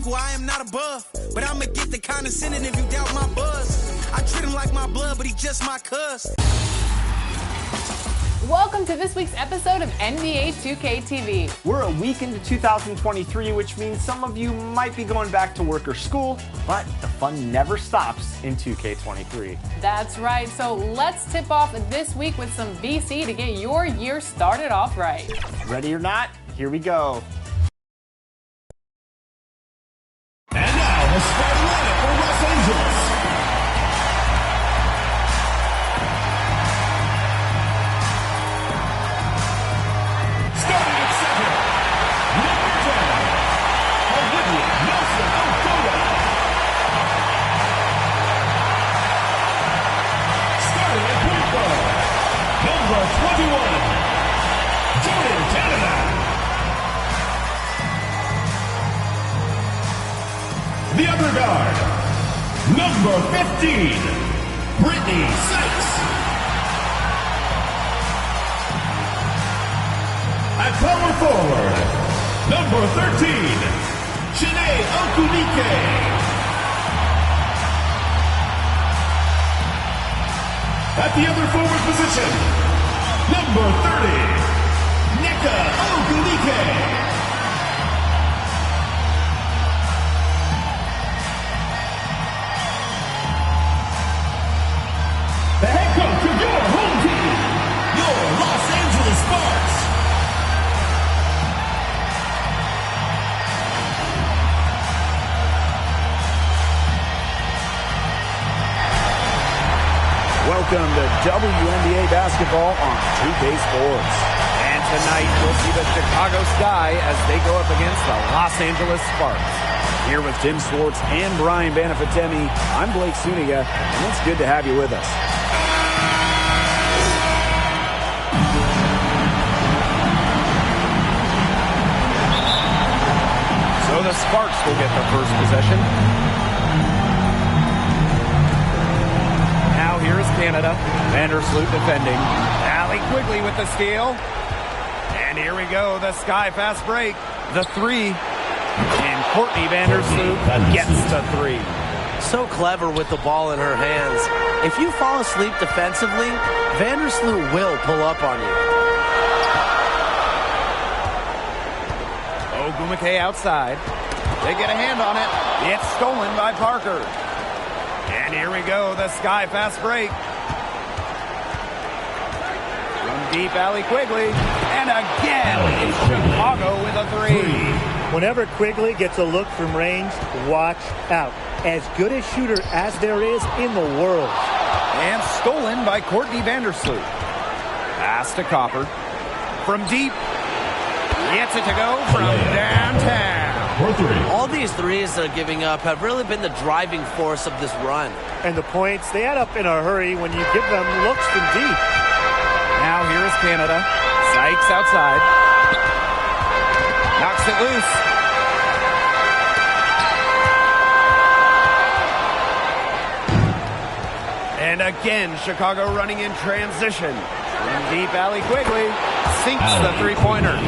equal, I am not above. But I'ma get the condescending if you doubt my buzz. I treat him like my blood, but he just my cuz. Welcome to this week's episode of NBA 2K TV. We're a week into 2023, which means some of you might be going back to work or school, but the fun never stops in 2K23. That's right, so let's tip off this week with some VC to get your year started off right. Ready or not, here we go. And now, the starting lineup for Los Angeles. Starting at center, number 10, Olivia Nelson-Okoye. Starting at point guard, number 21, Jordan Canada. The other guard, number 15, Brittany Sykes. At power forward, number 13, Chiney Okunike. At the other forward position, number 30, Nneka Ogunike. The head coach of your home team, your Los Angeles Sparks. Welcome to WNBA basketball on 2K Sports. And tonight we'll see the Chicago Sky as they go up against the Los Angeles Sparks. Here with Tim Swartz and Brian Banafitemi, I'm Blake Suniga, and it's good to have you with us. So the Sparks will get the first possession. Now here's Canada. Vandersloot defending. Allie Quigley with the steal. And here we go, the Sky fast break. The three. And Courtney Vandersloot gets the three. So clever with the ball in her hands. If you fall asleep defensively, Vandersloot will pull up on you. Ogumake outside. They get a hand on it. It's stolen by Parker. And here we go, the Sky fast break. From deep, Allie Quigley. And again, it's Chicago with a three. Whenever Quigley gets a look from range, watch out. As good a shooter as there is in the world. And stolen by Courtney Vandersloot. Pass to Copper. From deep. Gets it to go from downtown. All these threes they're giving up have really been the driving force of this run. And the points, they add up in a hurry when you give them looks from deep. Now here is Canada. Sykes outside. Knocks it loose. And again, Chicago running in transition. From deep, Allie Quigley sinks the three-pointer.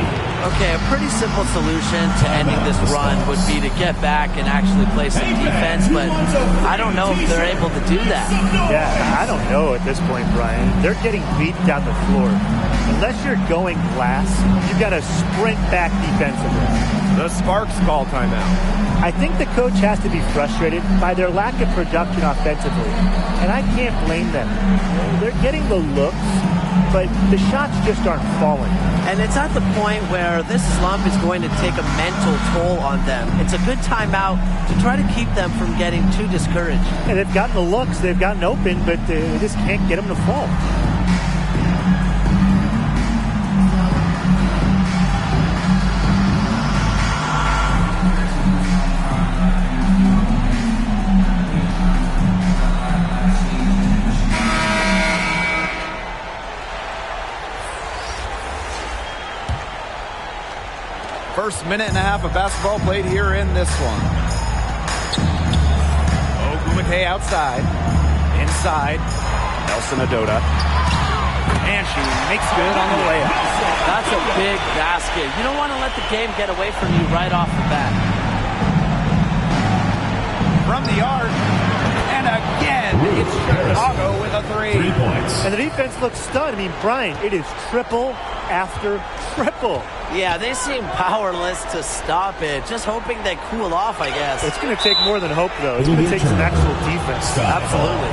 Okay, a pretty simple solution to ending this run would be to get back and actually play some defense, but I don't know if they're able to do that. Yeah, I don't know at this point, Brian. They're getting beat down the floor. Unless you're going glass, you've got to sprint back defensively. The Sparks call timeout. I think the coach has to be frustrated by their lack of production offensively, and I can't blame them. They're getting the looks, but the shots just aren't falling. And it's at the point where this slump is going to take a mental toll on them. It's a good timeout to try to keep them from getting too discouraged. And they've gotten the looks, they've gotten open, but they just can't get them to fall. First minute and a half of basketball played here in this one. Ogumake outside. Inside. Nelson Adota. And she makes good on the layup. That's a big basket. You don't want to let the game get away from you right off the bat. from the arc. And again, it's Chicago with a 3. 3 points. And the defense looks stunned. I mean, Brian, it is triple after triple. Yeah, they seem powerless to stop it. Just hoping they cool off, I guess. It's going to take more than hope, though. It's going to take some actual defense. Absolutely.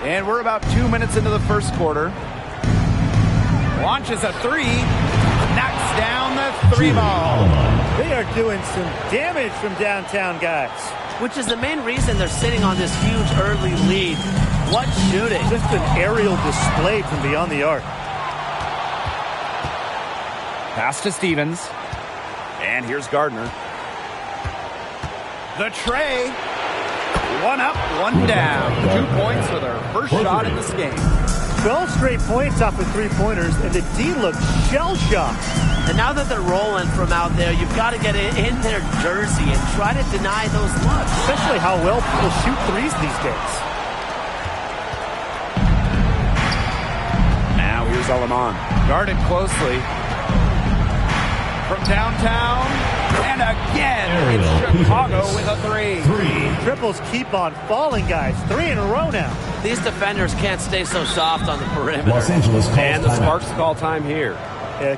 And we're about 2 minutes into the first quarter. Launches a 3. Knocks down the 3 ball. They are doing some damage from downtown, guys. Which is the main reason they're sitting on this huge early lead. What shooting? Just an aerial display from beyond the arc. Pass to Stevens. And here's Gardner. The tray. 1 up, 1 down. 2 points for their first shot in this game. 12 straight points off of 3-pointers, and the D looks shell-shocked. And now that they're rolling from out there, you've got to get it in their jersey and try to deny those looks. Especially how well people shoot threes these days. Now here's Alaman. Guarded closely. From downtown. And again, it's Chicago with a 3. Triples keep on falling, guys. 3 in a row now. These defenders can't stay so soft on the perimeter. Los Angeles calls and the timeout. Sparks call time here.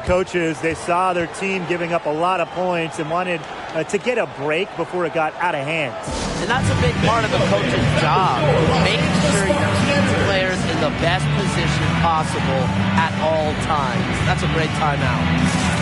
Coaches, they saw their team giving up a lot of points and wanted to get a break before it got out of hand. And that's a big part of the coach's job, making sure you keep players in the best position possible at all times. That's a great timeout.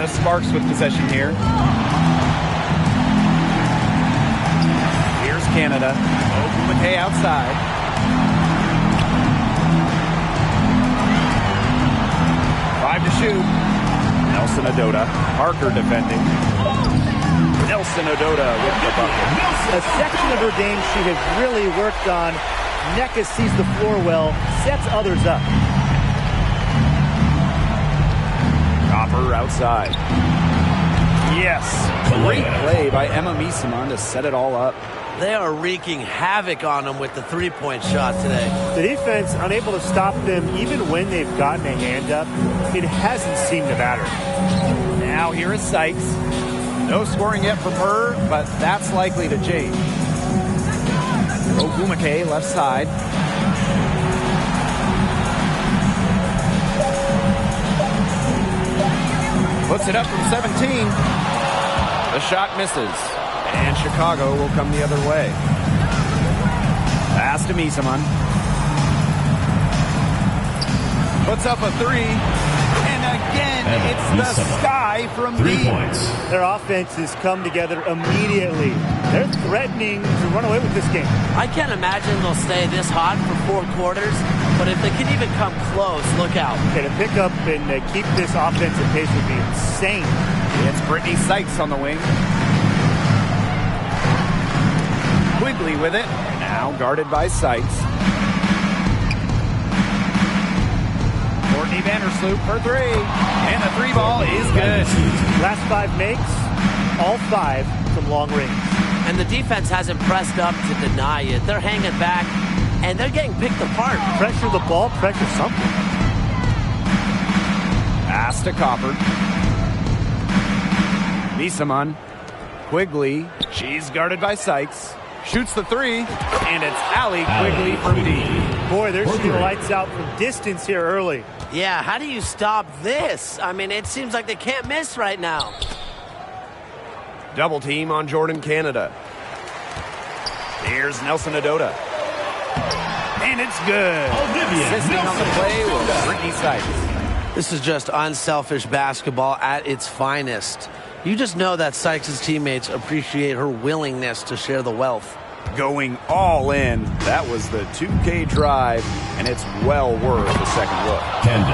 Sparks with possession here. Here's Canada. McKay outside. Five to shoot. Nelson Adota. Parker defending. Nelson Adota with the bucket. A section of her game she has really worked on. Nneka sees the floor well, sets others up. Copper outside. Yes. Great play by Emma Miesemann to set it all up. They are wreaking havoc on them with the three-point shot today. The defense unable to stop them even when they've gotten a hand up. It hasn't seemed to matter. Now here is Sykes. No scoring yet from her, but that's likely to change. Ogumake left side. Puts it up from 17. The shot misses. And Chicago will come the other way. Pass to Miesemann. Puts up a three. And again, it's the sky from 3 deep. points. Their offense has come together immediately. They're threatening to run away with this game. I can't imagine they'll stay this hot for 4 quarters, but if they can even come close, look out. Okay, to pick up and keep this offensive pace would be insane. It's Brittany Sykes on the wing. Quigley with it. Now guarded by Sykes. Courtney Vandersloot for three. And the three ball is good. Last 5 makes, all 5 from long range. And the defense hasn't pressed up to deny it. They're hanging back, and they're getting picked apart. Pressure the ball, pressure something. Pass to Copper. Miesemann. Quigley. She's guarded by Sykes. Shoots the three, and it's Allie Quigley from deep. Boy, they're shooting lights out from distance here early. Yeah, how do you stop this? I mean, it seems like they can't miss right now. Double team on Jordan Canada. Here's Nelson Adota. And it's good. Assisting on the play with Brittany Sykes. This is just unselfish basketball at its finest. You just know that Sykes' teammates appreciate her willingness to share the wealth. Going all in. That was the 2K drive, and it's well worth a second look.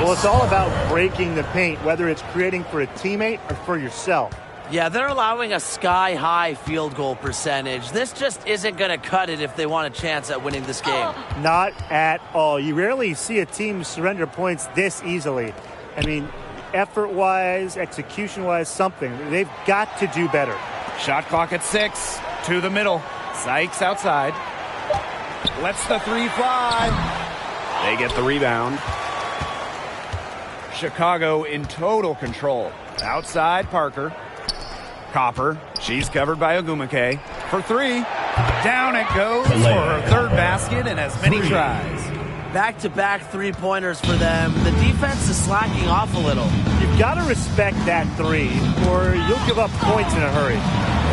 Well, it's all about breaking the paint, whether it's creating for a teammate or for yourself. Yeah, they're allowing a sky-high field goal percentage. This just isn't going to cut it if they want a chance at winning this game. Not at all. You rarely see a team surrender points this easily. I mean, effort-wise, execution-wise, something. They've got to do better. Shot clock at 6. To the middle. Sykes outside. Lets the 3 fly. They get the rebound. Chicago in total control. Outside, Parker. Copper. She's covered by Ogumake. For 3. Down it goes for her third basket and as many tries. Back-to-back three-pointers for them. The defense is slacking off a little. You've got to respect that 3, or you'll give up points in a hurry.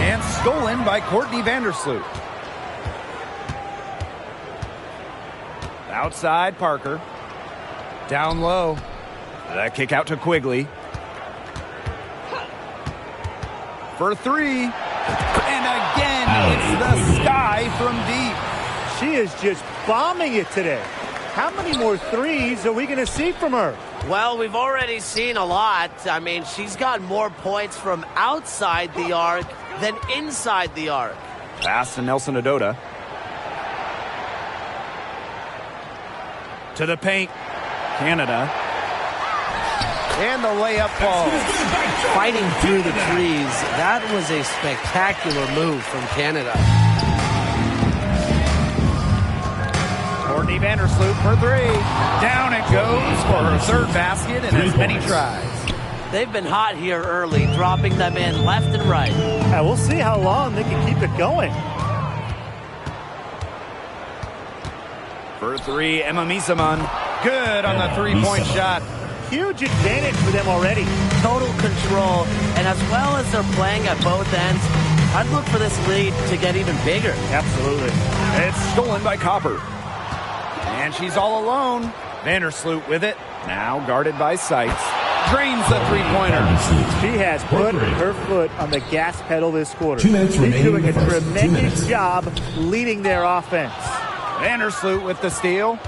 And stolen by Courtney Vandersloot. Outside, Parker. Down low. That kick out to Quigley. For 3. And again, it's the sky from deep. She is just bombing it today. How many more threes are we going to see from her? Well, we've already seen a lot. I mean, she's got more points from outside the arc than inside the arc. Pass to Nelson Adota. To the paint. Canada. And the layup falls. Fighting through the trees. That was a spectacular move from Canada. Courtney Vandersloot for 3. Down it goes for her third basket and as many tries. They've been hot here early, dropping them in left and right. Yeah, we'll see how long they can keep it going. For 3, Emma Misaman. Good on the three-point shot. Huge advantage for them already. Total control, and as well as they're playing at both ends, I'd look for this lead to get even bigger. Absolutely. It's stolen by Copper. And she's all alone. Vandersloot with it. Now guarded by Sykes. Drains the three-pointer. She has put her foot on the gas pedal this quarter. 2 minutes She's remaining doing a in the first. tremendous job leading their offense. Vandersloot with the steal.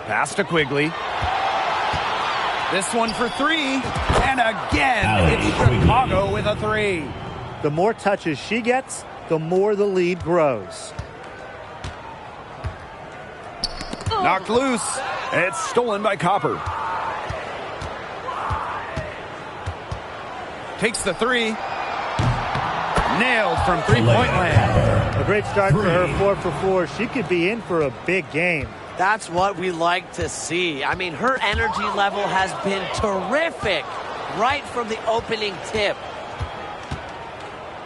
Pass to Quigley. This one for 3. And again, it's Chicago with a 3. The more touches she gets, the more the lead grows. Knocked loose. It's stolen by Copper. Takes the 3. Nailed from three-point land. A great start for her, 4 for 4. She could be in for a big game. That's what we like to see. I mean, her energy level has been terrific right from the opening tip.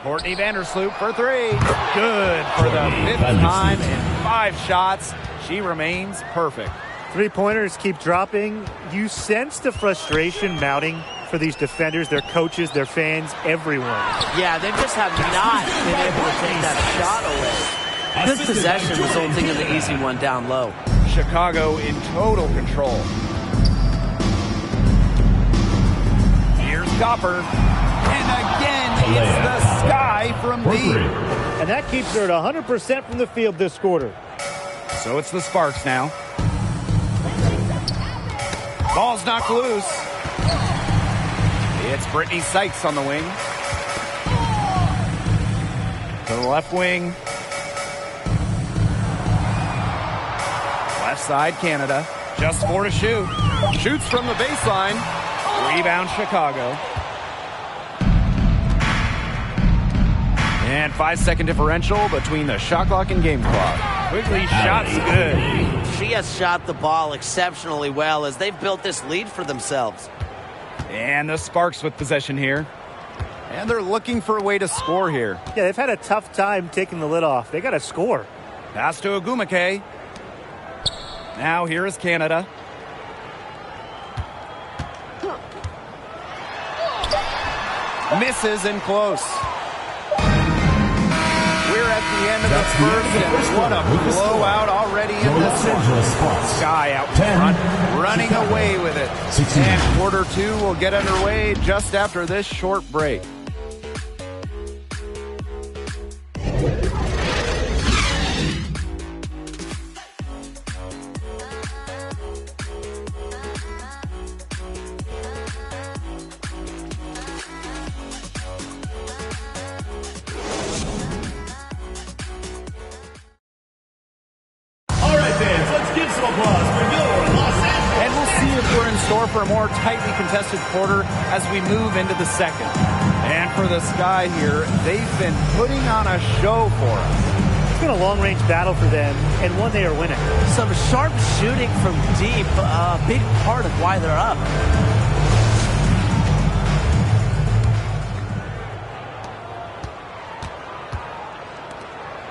Courtney Vandersloot for 3. Good for the 5th time in 5 shots. She remains perfect. Three-pointers keep dropping. You sense the frustration mounting for these defenders, their coaches, their fans, everyone. Yeah, they just have not been able to take that shot away. Good possession resulting in the easy one down low. Chicago in total control. Here's Copper. And again, it's the sky from deep. And that keeps her at 100% from the field this quarter. So it's the Sparks now. Ball's knocked loose. It's Brittany Sykes on the wing. To the left wing. Left side, Canada. Just 4 to shoot. Shoots from the baseline. Rebound, Chicago. And 5-second differential between the shot clock and game clock. Quigley shot's good. She has shot the ball exceptionally well as they've built this lead for themselves. And the Sparks with possession here. And they're looking for a way to score here. Yeah, they've had a tough time taking the lid off. They got to score. Pass to Ogumake. Now here is Canada. Misses and close. We're at the end of the first, and what a blowout already in this one. Sky out front, running away with it. And quarter two will get underway just after this short break. For a more tightly contested quarter as we move into the second. And for the Sky here, they've been putting on a show for us. It's been a long-range battle for them, and one they are winning. Some sharp shooting from deep, a big part of why they're up.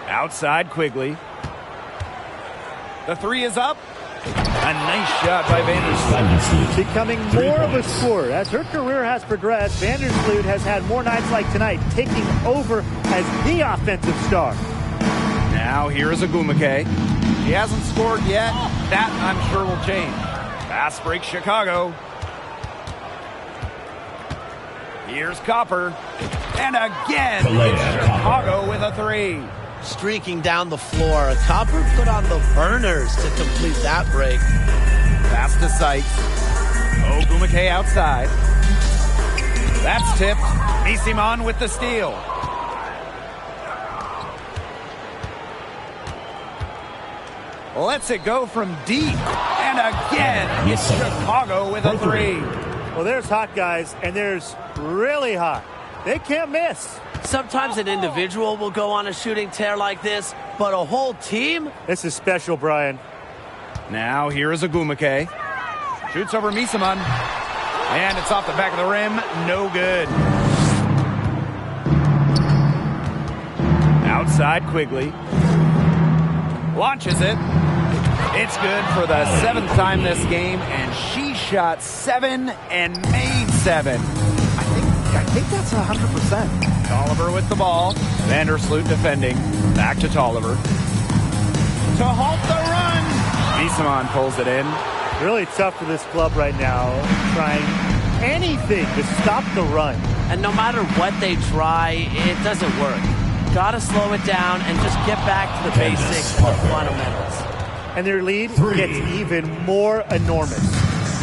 Outside Quigley. The three is up. A nice shot by Vandersloot. Becoming more of a scorer. As her career has progressed, Vandersloot has had more nights like tonight, taking over as the offensive star. Now here's Agumake. He hasn't scored yet. That, I'm sure, will change. Fast break Chicago. Here's Copper. And again, it's Chicago with a three. Streaking down the floor. Copper put on the burners to complete that break. Pass to Sykes. Ogumake outside. That's tipped. Misimon with the steal. Lets it go from deep. And again, it's Chicago with a three. Well, there's hot guys, and there's really hot. They can't miss. Sometimes an individual will go on a shooting tear like this, but a whole team? This is special, Brian. Now here is Agumake. Shoots over Misimon. And it's off the back of the rim. No good. Outside Quigley. Launches it. It's good for the seventh time this game, and she shot 7 and made 7. I think that's 100%. Tolliver with the ball. Vandersloot defending. Back to Tolliver. To halt the run. Misimon pulls it in. Really tough for this club right now, trying anything to stop the run. And no matter what they try, it doesn't work. Gotta slow it down and just get back to the basics and the fundamentals. And their lead gets even more enormous.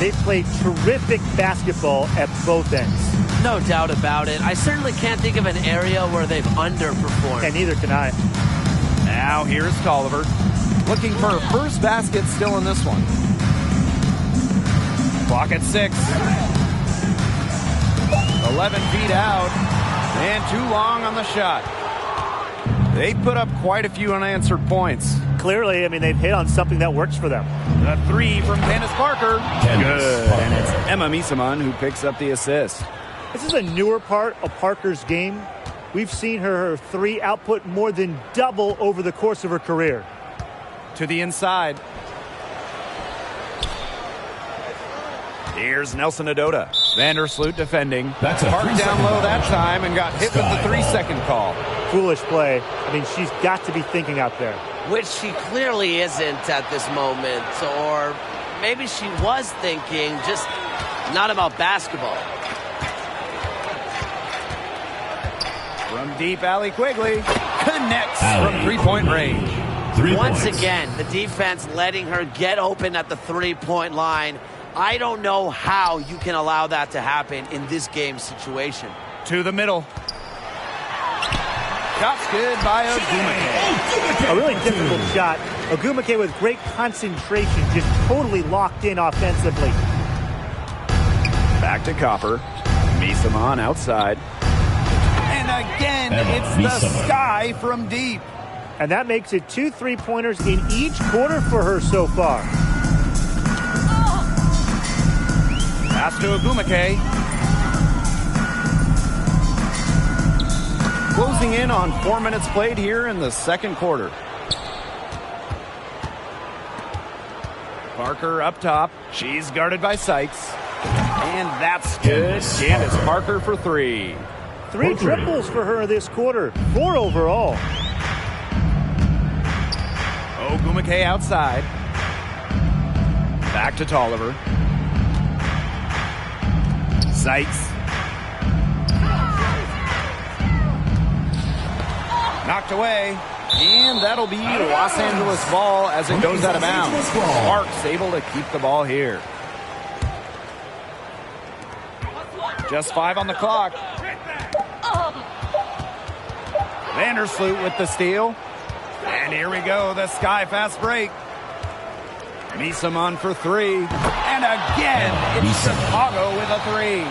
They played terrific basketball at both ends. No doubt about it. I certainly can't think of an area where they've underperformed. And neither can I. Now here's Tolliver. Looking for her first basket still in this one. Clock at 6. 11 feet out. And too long on the shot. They put up quite a few unanswered points. Clearly, I mean, they've hit on something that works for them. The three from Candace Parker. Good. And it's Emma Misimon who picks up the assist. This is a newer part of Parker's game. We've seen her three output more than double over the course of her career. To the inside. Here's Nelson Adota. Vandersloot defending. That's a Park down low that time and got hit with the 3-second call. Foolish play. I mean, she's got to be thinking out there. Which she clearly isn't at this moment. Or maybe she was thinking, just not about basketball. From deep alley Quigley. Connects from three-point range. Once again, the defense letting her get open at the three-point line. I don't know how you can allow that to happen in this game situation. To the middle. Shot's good by Ogumake. A really difficult shot. Ogumake with great concentration, just totally locked in offensively. Back to Copper. Misimon outside. And again, it's the Sky from deep. And that makes it 2 3-pointers in each quarter for her so far. Pass to Agumake. Closing in on 4 minutes played here in the second quarter. Parker up top. She's guarded by Sykes. And that's good. Candace Parker for 3. 3 triples for her this quarter. 4 overall. Ogumake outside. Back to Tolliver. Sykes. Knocked away. And that'll be Los Angeles ball as it goes out of bounds. Sparks able to keep the ball here. Just 5 on the clock. Vandersloot with the steal. And here we go, the sky fast break. Misaman for 3. And again, it's Chicago with a 3.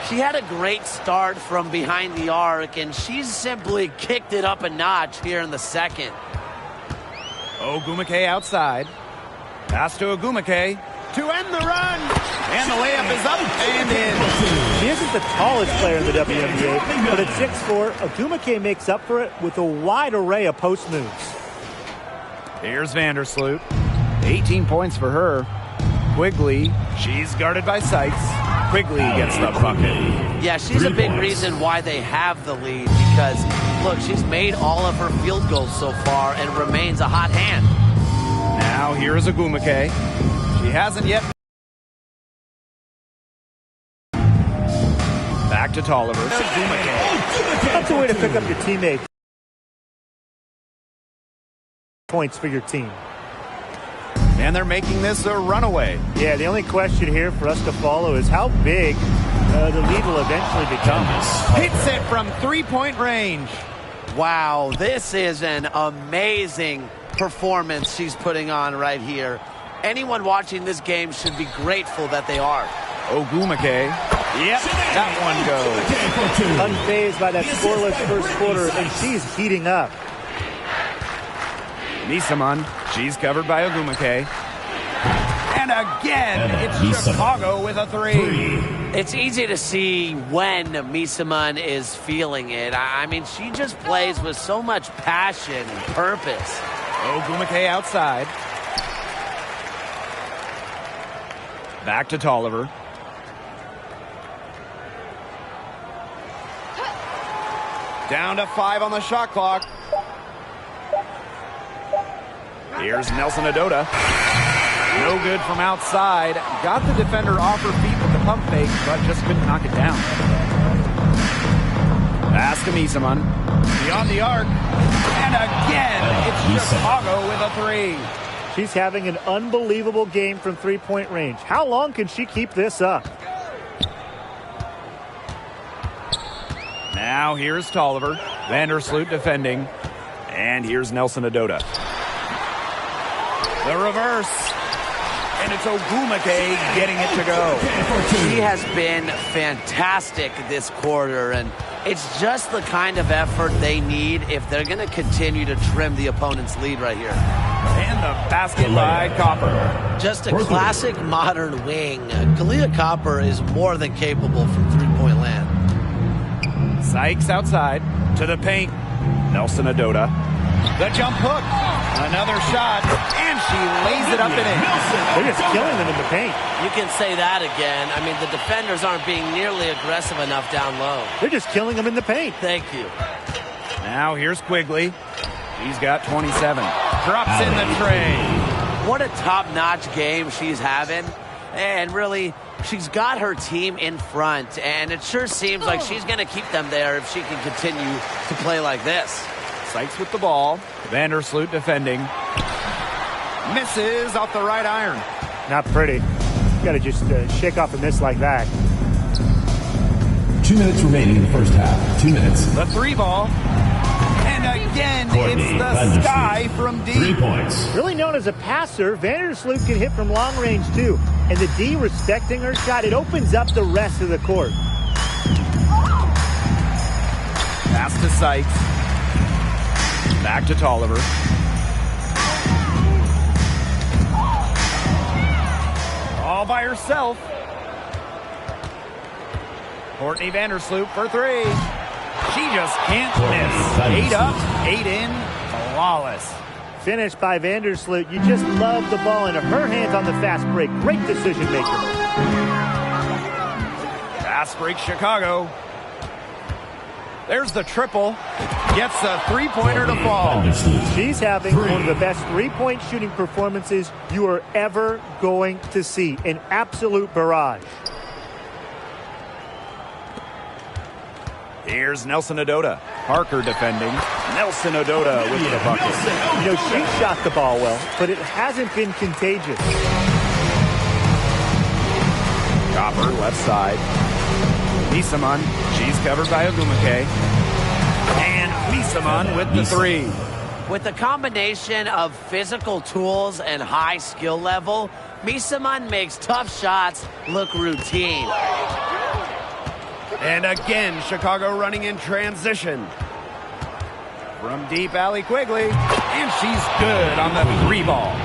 She had a great start from behind the arc, and she's simply kicked it up a notch here in the second. Ogumake outside. Pass to Ogumake to end the run. And the layup is up and in. She isn't the tallest player in the WNBA, but at 6'4", Ogumake makes up for it with a wide array of post moves. Here's Vandersloot. 18 points for her. Quigley, she's guarded by Sykes. Quigley gets the bucket. Yeah, she's a big reason why they have the lead because, look, she's made all of her field goals so far and remains a hot hand. Now here's Ogumake. She hasn't yet. Back to Tolliver. Ogumake. That's a way to pick up your teammates. Points for your team. And they're making this a runaway. Yeah, the only question here for us to follow is how big the lead will eventually become. Hits it from 3-point range. Wow, this is an amazing performance she's putting on right here. Anyone watching this game should be grateful that they are. Ogumake. Yep, that one goes. Unfazed by that scoreless first quarter, and she's heating up. Misaman, she's covered by Ogumake. And again, it's Chicago with a 3. It's easy to see when Misaman is feeling it. I mean, she just plays with so much passion and purpose. Ogumake outside. Back to Tolliver. Down to 5 on the shot clock. Here's Nelson Adota. No good from outside. Got the defender off her feet with the pump fake, but just couldn't knock it down. Pass to Misaman. Beyond the arc. And again, it's Chicago with a 3. She's having an unbelievable game from 3-point range. How long can she keep this up? Now here's Tolliver. Vandersloot defending. And here's Nelson Adota. The reverse. And it's Ogumake getting it to go. She has been fantastic this quarter, and it's just the kind of effort they need if they're going to continue to trim the opponent's lead right here. And the basket by Copper. Just a classic modern wing. Kalia Copper is more than capable from three-point land. Sykes outside to the paint. Nelson Adota. The jump hook. Another shot. And she lays it up and in. They're just killing them in the paint. You can say that again. I mean, the defenders aren't being nearly aggressive enough down low. They're just killing them in the paint. Thank you. Now here's Quigley. She's got 27. Drops in the tray. What a top-notch game she's having. And really, she's got her team in front. And it sure seems like she's going to keep them there if she can continue to play like this. Sykes with the ball. Vandersloot defending. Misses off the right iron. Not pretty. You got to just shake off a miss like that. 2 minutes remaining in the first half. 2 minutes. The 3 ball. And again, it's the sky from deep. 3 points. Really known as a passer, Vandersloot can hit from long range too. And the D respecting her shot, it opens up the rest of the court. Pass to Sykes. Back to Tolliver. All by herself. Courtney Vandersloot for 3. She just can't miss. 8 up, 8 in, flawless. Finished by Vandersloot. You just love the ball into her hands on the fast break. Great decision maker. Fast break Chicago. There's the triple. gets a three-pointer to fall. She's having one of the best three-point shooting performances you are ever going to see. An absolute barrage. Here's Nelson Ododa. Parker defending. Nelson Ododa with the bucket. You know, she shot the ball well, but it hasn't been contagious. Copper, left side. Misaman, she's covered by Ogumake. And Misaman with the three. With a combination of physical tools and high skill level, Misaman makes tough shots look routine. And again, Chicago running in transition. From deep, Allie Quigley. And she's good on the three ball.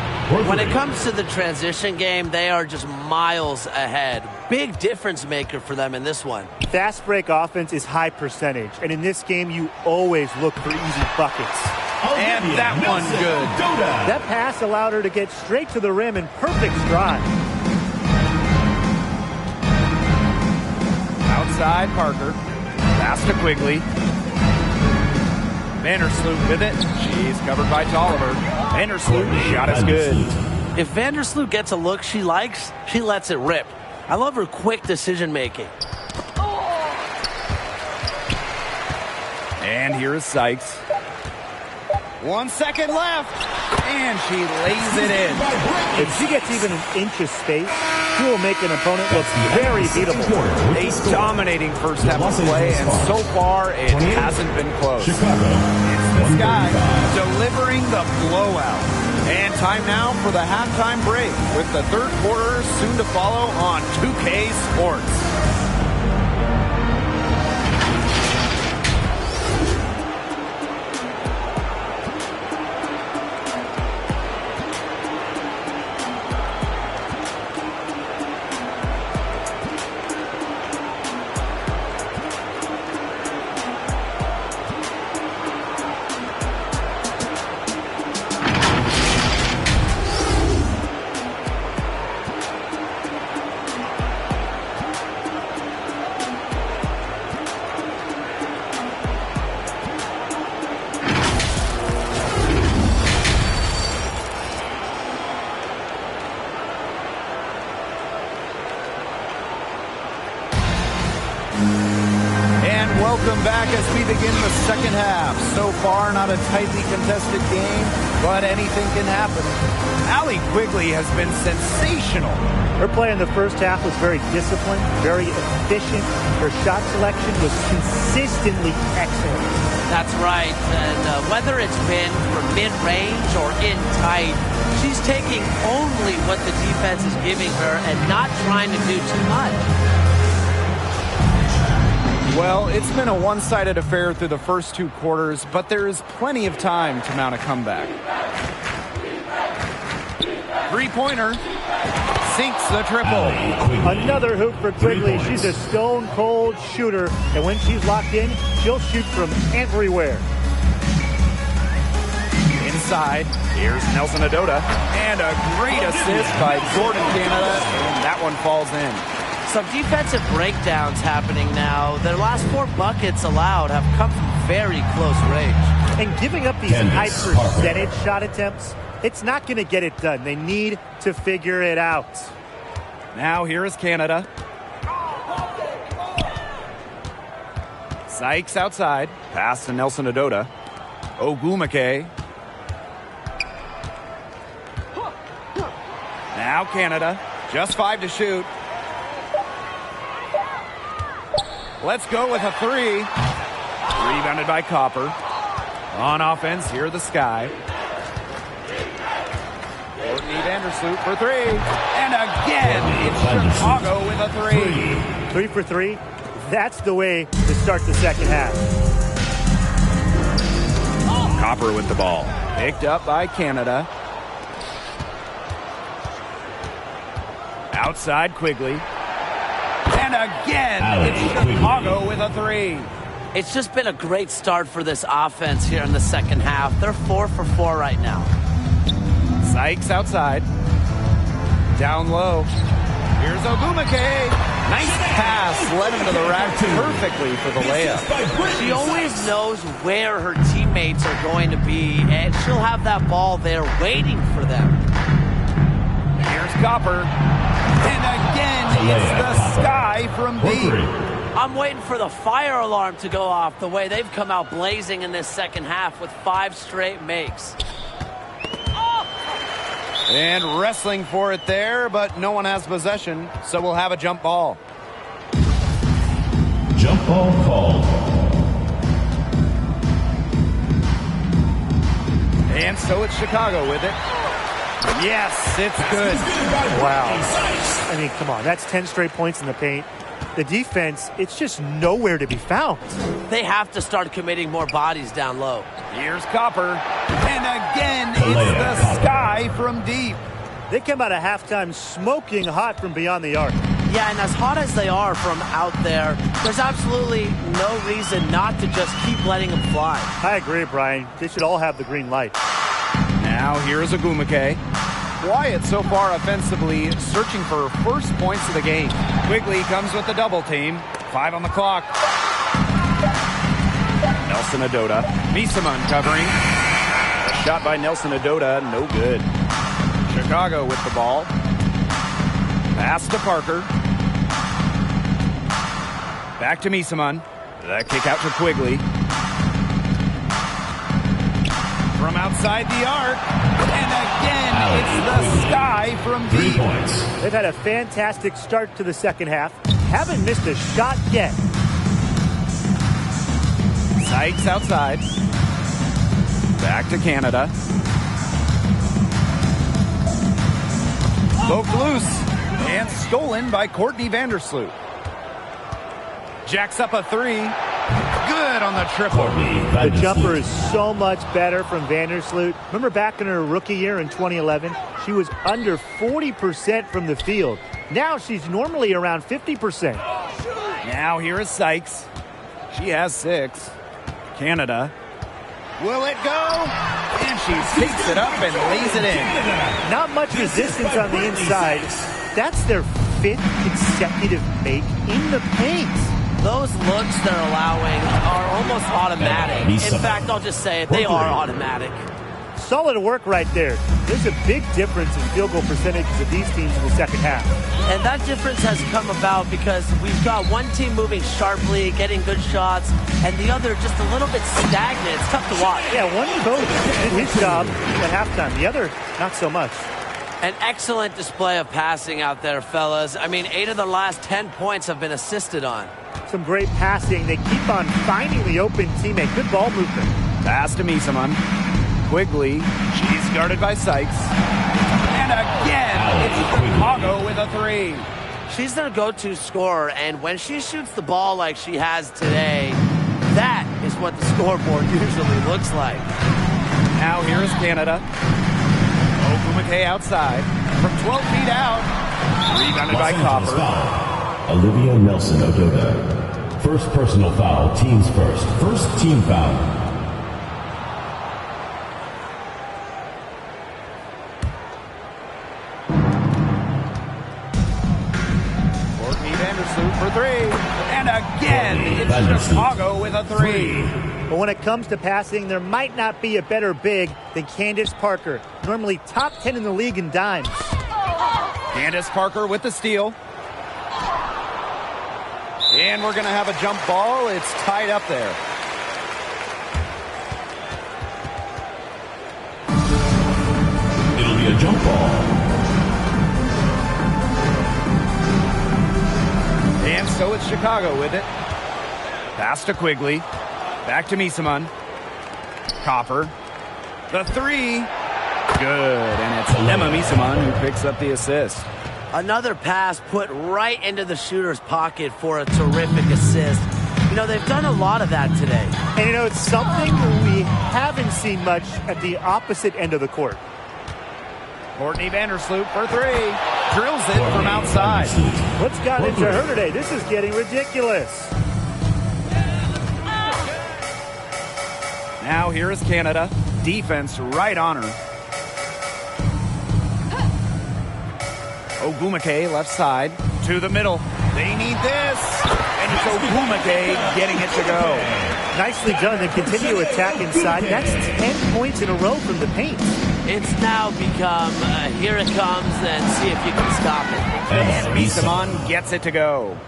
When it comes to the transition game, they are just miles ahead. Big difference maker for them in this one. Fast break offense is high percentage, and in this game, you always look for easy buckets. And that one good. That pass allowed her to get straight to the rim in perfect stride. Outside, Parker. Pass to Quigley. Vandersloot with it. She's covered by Tolliver. Vandersloot, shot is good. If Vandersloot gets a look she likes, she lets it rip. I love her quick decision making. And here is Sykes. 1 second left. And she lays it in. If she gets even an inch of space, she will make an opponent look very beatable. A dominating first half of play, and so far it hasn't been close. It's this guy delivering the blowout. And time now for the halftime break, with the third quarter soon to follow on 2K Sports. Welcome back as we begin the second half. So far, not a tightly contested game, but anything can happen. Allie Quigley has been sensational. Her play in the first half was very disciplined, very efficient. Her shot selection was consistently excellent. That's right. And whether it's been from mid-range or in tight, she's taking only what the defense is giving her and not trying to do too much. Well, it's been a one-sided affair through the first two quarters, but there is plenty of time to mount a comeback. Three-pointer. Sinks the triple. Another hoop for Quigley. She's a stone-cold shooter, and when she's locked in, she'll shoot from everywhere. Inside, here's Nelson Ododa. And a great assist by Jordan Canada, and that one falls in. Some defensive breakdowns happening now. Their last 4 buckets allowed have come from very close range. And giving up these high percentage shot attempts, it's not going to get it done. They need to figure it out. Now here is Canada. Sykes outside. Pass to Nelson Ododa. Ogumake. Now Canada. Just 5 to shoot. Let's go with a 3. Rebounded by Copper. On offense, here are the Sky. Courtney Vandersloot for 3. And again, it's Chicago with a 3. 3 for 3. That's the way to start the second half. Copper with the ball. Picked up by Canada. Outside Quigley. And again, it's Chicago with a 3. It's just been a great start for this offense here in the second half. They're 4 for 4 right now. Sykes outside. Down low. Here's Ogumake. Nice pass, led him to the rack perfectly for the layup. She always knows where her teammates are going to be, and she'll have that ball there waiting for them. Here's Copper. And again, it's the Sky from deep. I'm waiting for the fire alarm to go off the way they've come out blazing in this second half with 5 straight makes. And wrestling for it there, but no one has possession, so we'll have a jump ball. Jump ball called. And so it's Chicago with it. Yes, it's good. Wow. I mean, come on. That's 10 straight points in the paint. The defense, it's just nowhere to be found. They have to start committing more bodies down low. Here's Copper. And again, it's the Sky from deep. They come out of halftime smoking hot from beyond the arc. Yeah, and as hot as they are from out there, there's absolutely no reason not to just keep letting them fly. I agree, Brian. They should all have the green light. Now here's Ogumake. Quiet so far offensively, searching for first points of the game. Quigley comes with the double team. 5 on the clock. Nelson Adota. Misaman covering. A shot by Nelson Adota, no good. Chicago with the ball. Pass to Parker. Back to Misaman. That kick out to Quigley. From outside the arc. And again, it's the Sky from deep. 3 points. They've had a fantastic start to the second half. Haven't missed a shot yet. Sykes outside. Back to Canada. Poked loose. And stolen by Courtney Vandersloot. Jacks up a 3. Good on the triple. The jumper is so much better from Vandersloot. Remember back in her rookie year in 2011? She was under 40% from the field. Now she's normally around 50%. Now here is Sykes. She has 6. Canada. Will it go? And she takes it up and lays it in. Not much resistance on the inside. That's their 5th consecutive make in the paint. Those looks they're allowing are almost automatic. In fact, I'll just say it, they are automatic. Solid work right there. There's a big difference in field goal percentages of these teams in the second half. And that difference has come about because we've got one team moving sharply, getting good shots, and the other just a little bit stagnant. It's tough to watch. Yeah, one coach did his job at halftime. The other, not so much. An excellent display of passing out there, fellas. I mean, 8 of the last 10 points have been assisted on. Some great passing. They keep on finding the open teammate. Good ball movement. Pass to Misaman. Quigley. She's guarded by Sykes. And again, it's Chicago with a 3. She's their go-to scorer, and when she shoots the ball like she has today, that is what the scoreboard usually looks like. Now here is Canada. Ogumake outside. From 12 feet out. Rebounded by Copper. Olivia Nelson Ododa. First personal foul, teams first. First team foul. Courtney Vandersloot for 3. And again, it's Chicago with a 3. But when it comes to passing, there might not be a better big than Candace Parker. Normally top 10 in the league in dimes. Candace Parker with the steal. And we're going to have a jump ball. It's tied up there. It'll be a jump ball. And so it's Chicago with it. Pass to Quigley. Back to Misaman. Copper. The 3. Good. And it's Emma Misaman who picks up the assist. Another pass put right into the shooter's pocket for a terrific assist. You know, they've done a lot of that today. And you know, it's something we haven't seen much at the opposite end of the court. Courtney Vandersloot for 3. Drills it from outside. What's got into her today? This is getting ridiculous. Now here is Canada. Defense right on her. Ogumake left side to the middle. They need this. And it's Ogumake getting it to go. Nicely done. They continue to attack inside. That's 10 points in a row from the paint. It's now become, here it comes, and see if you can stop it. And Misaman gets it to go.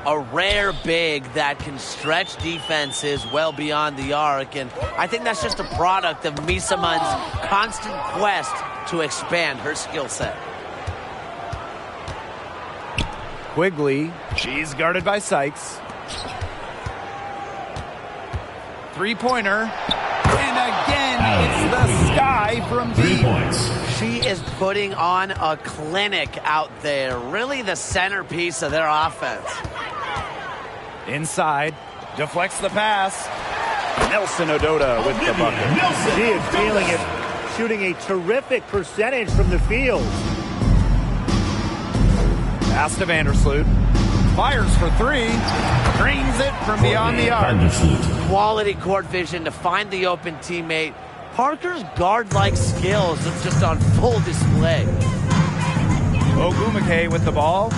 A rare big that can stretch defenses well beyond the arc, and I think that's just a product of Misaman's constant quest to expand her skill set. Quigley, she's guarded by Sykes. Three-pointer, and again, it's the sky from deep. 3 points. She is putting on a clinic out there, really the centerpiece of their offense. Inside, deflects the pass. Nelson Ododa with the bucket. She is feeling it, shooting a terrific percentage from the field. Pass to Vandersloot. Fires for three. Drains it from beyond the arc. Quality court vision to find the open teammate. Parker's guard-like skills are just on full display. Ogumake with the ball.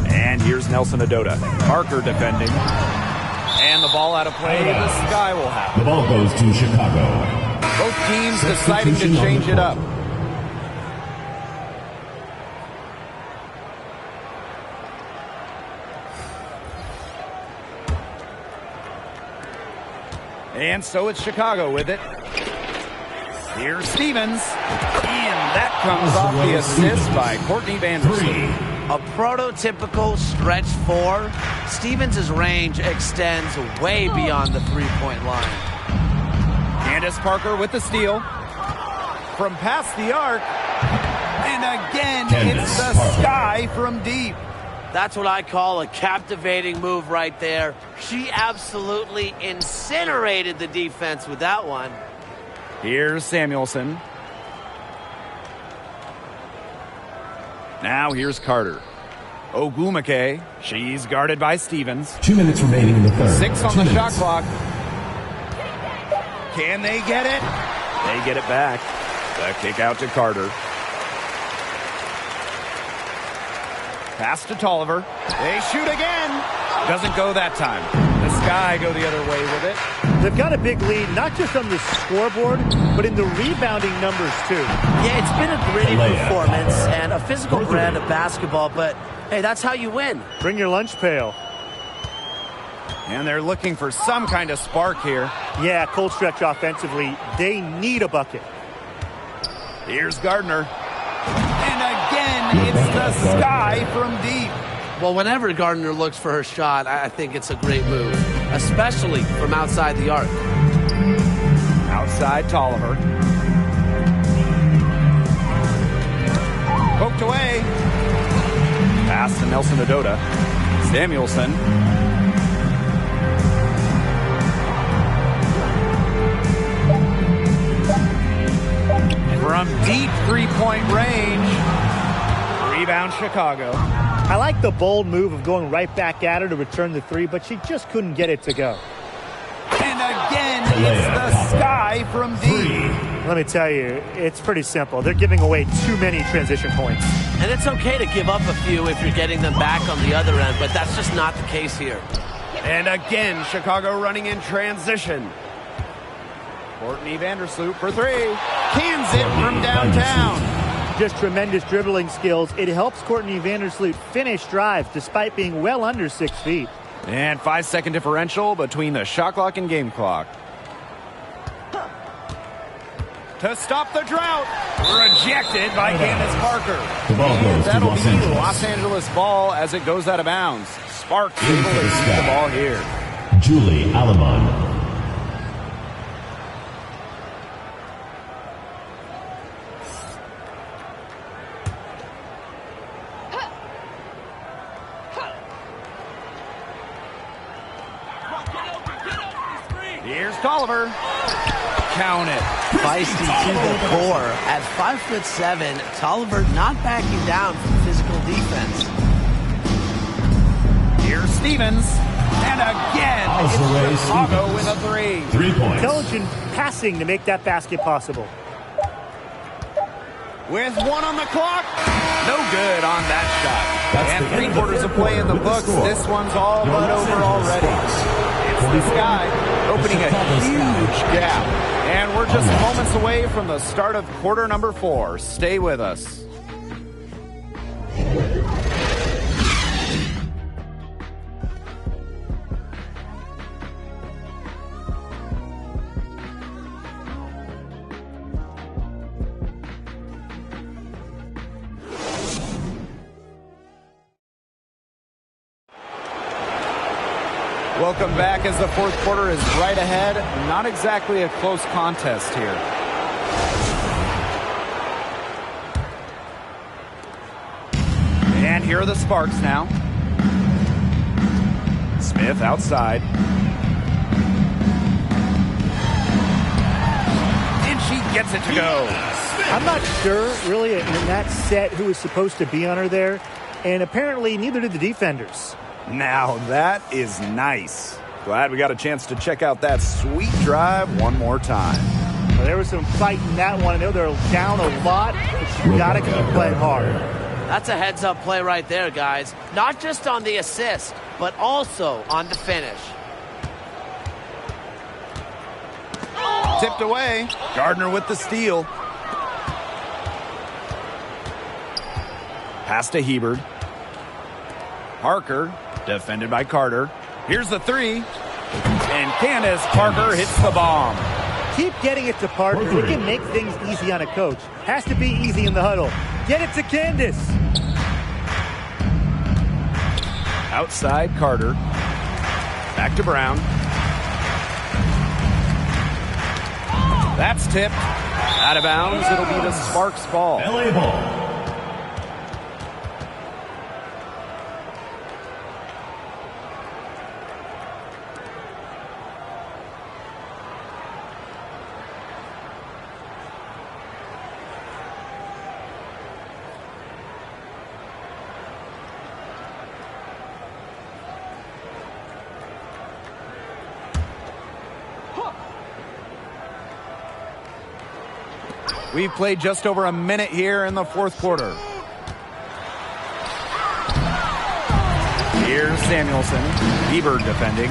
And here's Nelson Ododa. Parker defending. And the ball out of play. The Sky will have it. The ball goes to Chicago. Both teams deciding to change it up. And so it's Chicago with it. Here's Stevens. And that comes off the assist by Courtney Vandersloot. A prototypical stretch four. Stevens' range extends way beyond the three-point line. Candace Parker with the steal. From past the arc. And again, it's the Sky from deep. That's what I call a captivating move right there. She absolutely incinerated the defense with that one. Here's Samuelson. Now here's Carter. Ogumake. She's guarded by Stevens. 2 minutes remaining in the third. 6 on the shot clock. Can they get it? They get it back. The kick out to Carter. Pass to Tolliver. They shoot again. Doesn't go that time. The Sky go the other way with it. They've got a big lead, not just on the scoreboard, but in the rebounding numbers, too. Yeah, it's been a gritty performance and a physical brand of basketball, but hey, that's how you win. Bring your lunch pail. And they're looking for some kind of spark here. Yeah, cold stretch offensively. They need a bucket. Here's Gardner. And again, it's the Sky from deep. Well, whenever Gardner looks for her shot, I think it's a great move, especially from outside the arc. Outside Tolliver. Poked away. Pass to Nelson Ododa. Samuelson. From deep three-point range. Rebound Chicago. I like the bold move of going right back at her to return the three, but she just couldn't get it to go. And again, it's the Sky from deep. Let me tell you, it's pretty simple. They're giving away too many transition points. And it's okay to give up a few if you're getting them back on the other end, but that's just not the case here. And again, Chicago running in transition. Courtney Vandersloot for three. Cans it from downtown. Just tremendous dribbling skills. It helps Courtney Vandersloot finish drives despite being well under 6 feet. And 5-second differential between the shot clock and game clock. To stop the drought. Rejected by Candace Parker. The ball goes to That'll Los be Angeles. Los Angeles ball as it goes out of bounds. Sparks able to keep the ball here. Julie Alamon. Here's Tolliver. Count it. Feisty to the core. At 5'7", Tolliver not backing down from physical defense. Here's Stevens. And again, it's Chicago with a three. 3 points. Intelligent passing to make that basket possible. with 1 on the clock. No good on that shot. And 3 quarters of play in the books. This one's all but over already. It's the Sky opening a huge gap. And we're just moments away from the start of quarter number 4. Stay with us. Welcome back as the fourth quarter is right ahead. Not exactly a close contest here. And here are the Sparks now. Smith outside. And she gets it to go. I'm not sure, really, in that set who was supposed to be on her there. And apparently, neither did the defenders. Now that is nice. Glad we got a chance to check out that sweet drive one more time. Well, there was some fight in that one. I know they're down a lot, but you got to keep playing hard. That's a heads-up play right there, guys. Not just on the assist, but also on the finish. Tipped away. Gardner with the steal. Pass to Hebert. Parker, defended by Carter. Here's the 3. And Candace Parker hits the bomb. Keep getting it to Parker. It can make things easy on a coach. Has to be easy in the huddle. Get it to Candace. Outside Carter. Back to Brown. That's tipped. Out of bounds. It'll be the Sparks ball. LA ball. We've played just over a minute here in the fourth quarter. Here's Samuelson. Hebert defending.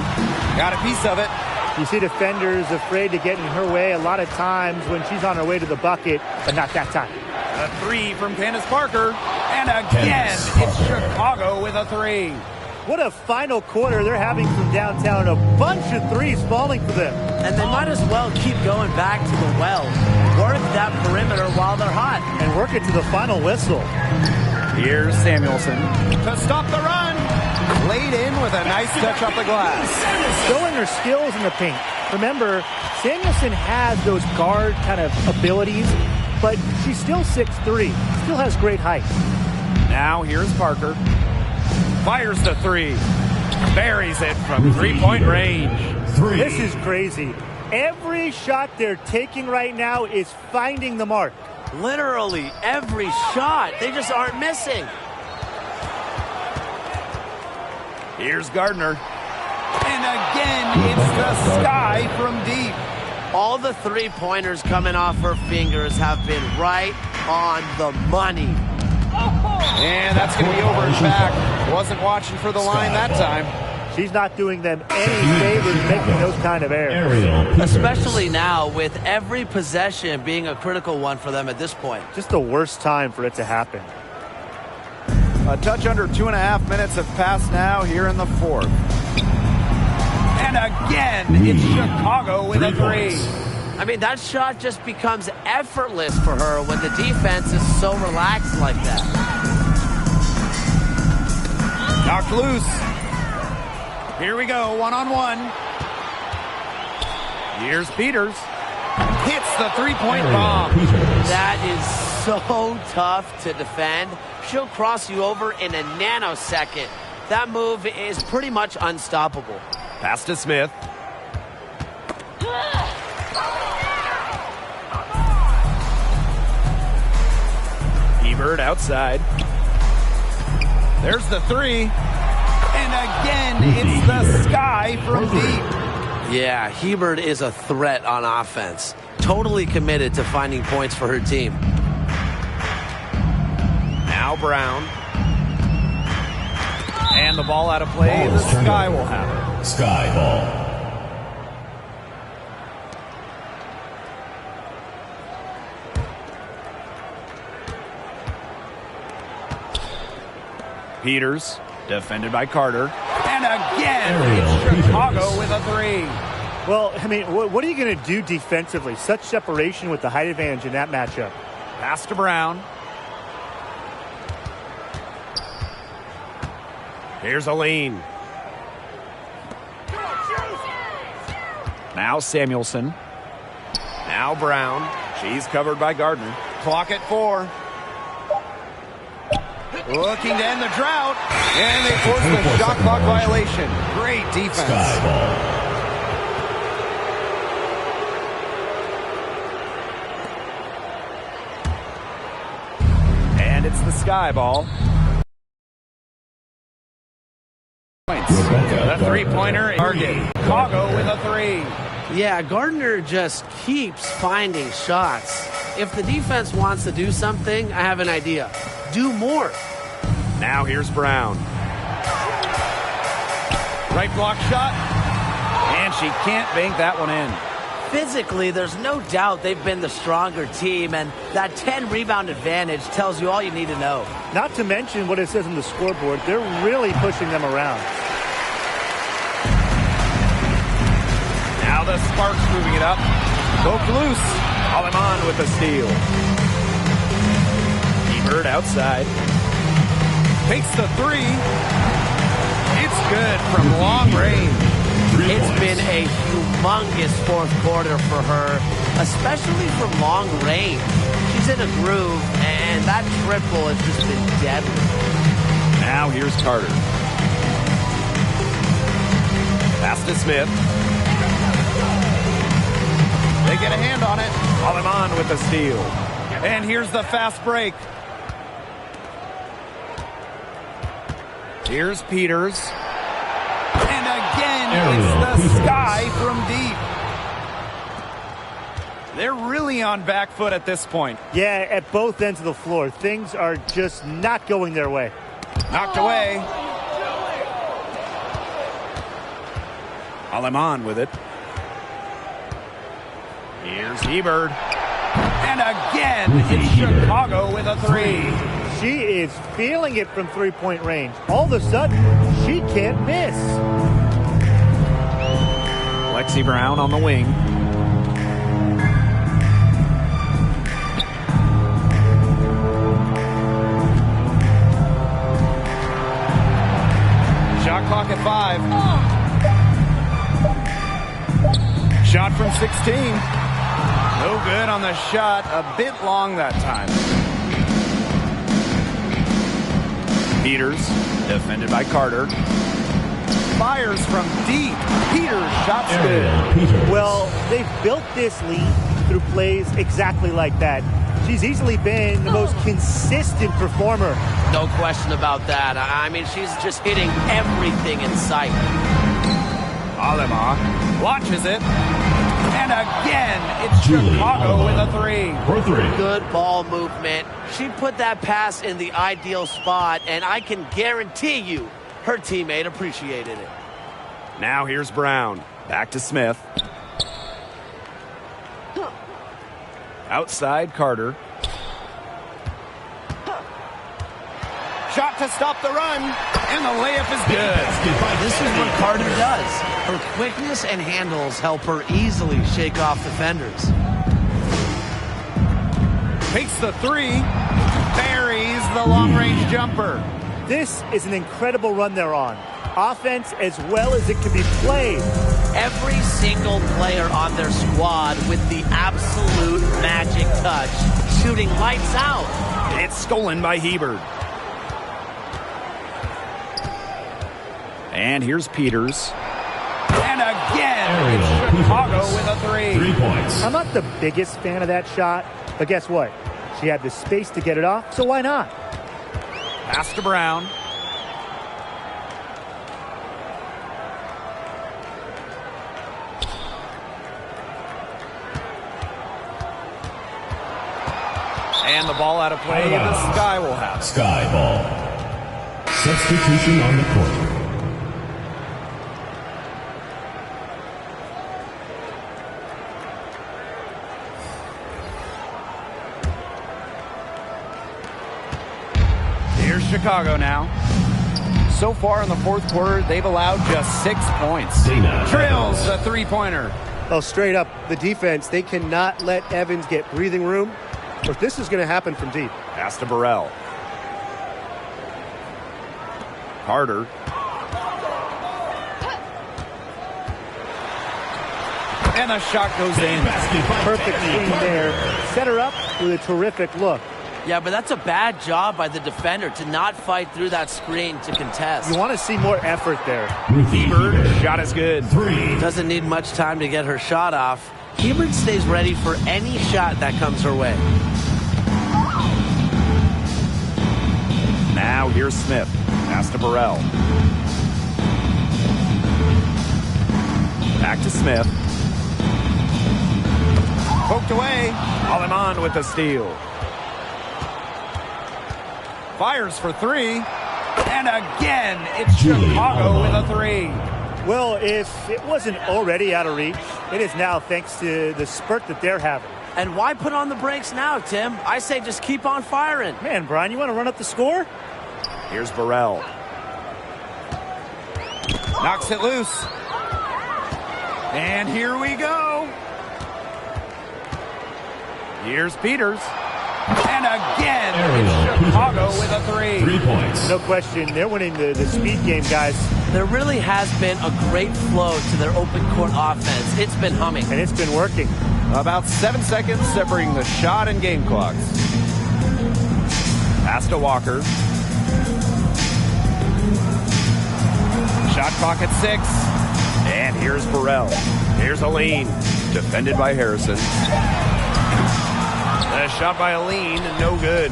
Got a piece of it. You see defenders afraid to get in her way a lot of times when she's on her way to the bucket, but not that time. A 3 from Candace Parker. And again, it's Chicago with a 3. What a final quarter they're having from downtown. A bunch of threes falling for them. And they might as well keep going back to the well. Work that perimeter while they're hot. And work it to the final whistle. Here's Samuelson to stop the run. Laid in with a nice touch off the glass. Showing her skills in the paint. Remember, Samuelson has those guard kind of abilities, but she's still 6'3". Still has great height. Now here's Parker. Fires the 3. Buries it from three-point range. This is crazy. Every shot they're taking right now is finding the mark. Literally every shot. They just aren't missing. Here's Gardner. And again, it's the Sky from deep. All the three-pointers coming off her fingers have been right on the money. And that's going to be over his back. Wasn't watching for the line that time. She's not doing them any favors making those kind of errors. Especially now with every possession being a critical one for them at this point. Just the worst time for it to happen. A touch under 2.5 minutes have passed now here in the fourth. And again, it's Chicago with a 3. I mean, that shot just becomes effortless for her when the defense is so relaxed like that. Knocked loose. Here we go, one-on-one. Here's Peters. Hits the three-point bomb. That is so tough to defend. She'll cross you over in a nanosecond. That move is pretty much unstoppable. Pass to Smith. Hebert outside. There's the 3. And again, it's the Sky from deep. Yeah, Hebert is a threat on offense. Totally committed to finding points for her team. Now Brown. And the ball out of play. The Sky will have it. Sky ball. Peters, defended by Carter. And again, it's Chicago with a three. Well, I mean, what are you going to do defensively? Such separation with the height advantage in that matchup. Pass to Brown. Here's Aline. Now Samuelson. Now Brown. She's covered by Gardner. Clock at 4. Looking to end the drought. And they force the shot clock violation. Great defense. Sky ball. And it's the Sky ball. The three-pointer target. Chicago with a 3. Yeah, Gardner just keeps finding shots. If the defense wants to do something, I have an idea. Do more. Now here's Brown. Right block shot. And she can't bank that one in. Physically, there's no doubt they've been the stronger team, and that 10-rebound advantage tells you all you need to know. Not to mention what it says on the scoreboard. They're really pushing them around. Now the Sparks moving it up. Both loose. Aleman with the steal. Ebert outside. Takes the 3. It's good from long range. It's been a humongous fourth quarter for her, especially from long range. She's in a groove, and that triple has just been deadly. Now here's Carter. Pass to Smith. They get a hand on it. Aleman with the steal. And here's the fast break. Here's Peters. And again, it's the Sky from deep. They're really on back foot at this point. Yeah, at both ends of the floor. Things are just not going their way. Knocked away. Aleman with it. Here's Ebert. And again, it's Chicago with a 3. She is feeling it from three-point range. All of a sudden, she can't miss. Lexi Brown on the wing. Shot clock at 5. Shot from 16. No good on the shot. A bit long that time. Peters, defended by Carter. Fires from deep. Peters, shot's good. Well, they've built this lead through plays exactly like that. She's easily been the most consistent performer. No question about that. I mean, she's just hitting everything in sight. Alema launches it. And again, it's Chicago with a 3. For 3. Good ball movement. She put that pass in the ideal spot, and I can guarantee you her teammate appreciated it. Now here's Brown. Back to Smith. Outside Carter. Shot to stop the run, and the layup is good. This is what Carter does. Her quickness and handles help her easily shake off defenders. Takes the 3, buries the long-range jumper. This is an incredible run they're on. Offense as well as it can be played. Every single player on their squad with the absolute magic touch, shooting lights out. It's stolen by Hebert. And here's Peters. And again, it's Chicago with a 3. 3 points. I'm not the biggest fan of that shot, but guess what? She had the space to get it off, so why not? Pass to Brown. And the ball out of play, the Sky will have it. Sky ball. Substitution on the court. Here's Chicago now. So far in the fourth quarter, they've allowed just 6 points. Trails the three-pointer. Oh, straight up, the defense, they cannot let Evans get breathing room, or this is going to happen from deep. Pass to Burrell. Carter. And the shot goes in. Perfect screen there. Set her up with a terrific look. Yeah, but that's a bad job by the defender to not fight through that screen to contest. You want to see more effort there. Hebert, shot is good. Doesn't need much time to get her shot off. Hebert stays ready for any shot that comes her way. Now here's Smith. Pass to Burrell. Back to Smith. Poked away. Aleman with the steal. Fires for three. And again, it's Chicago with a three. Well, if it wasn't already out of reach, it is now thanks to the spurt that they're having. And why put on the brakes now, Tim? I say just keep on firing. Man, Brian, you want to run up the score? Here's Burrell. Knocks it loose. And here we go. Here's Peters. And again, it's Chicago with a three. 3 points. No question. They're winning the speed game, guys. There really has been a great flow to their open court offense. It's been humming. And it's been working. About 7 seconds separating the shot and game clocks. Pass to Walker. Shot clock at 6. And here's Burrell. Here's Aline. Defended by Harrison. A shot by Aline, no good.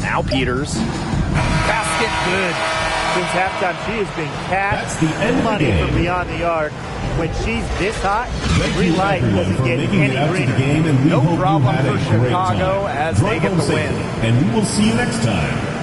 Now Peters. Basket good. Since halftime, she has been That's the end of the money game. from beyond the arc. When she's this hot, green light doesn't get making it out any to the greener. game, and we No hope you problem had a for great Chicago time. as they Drive get home the win. safely, and we will see you next time.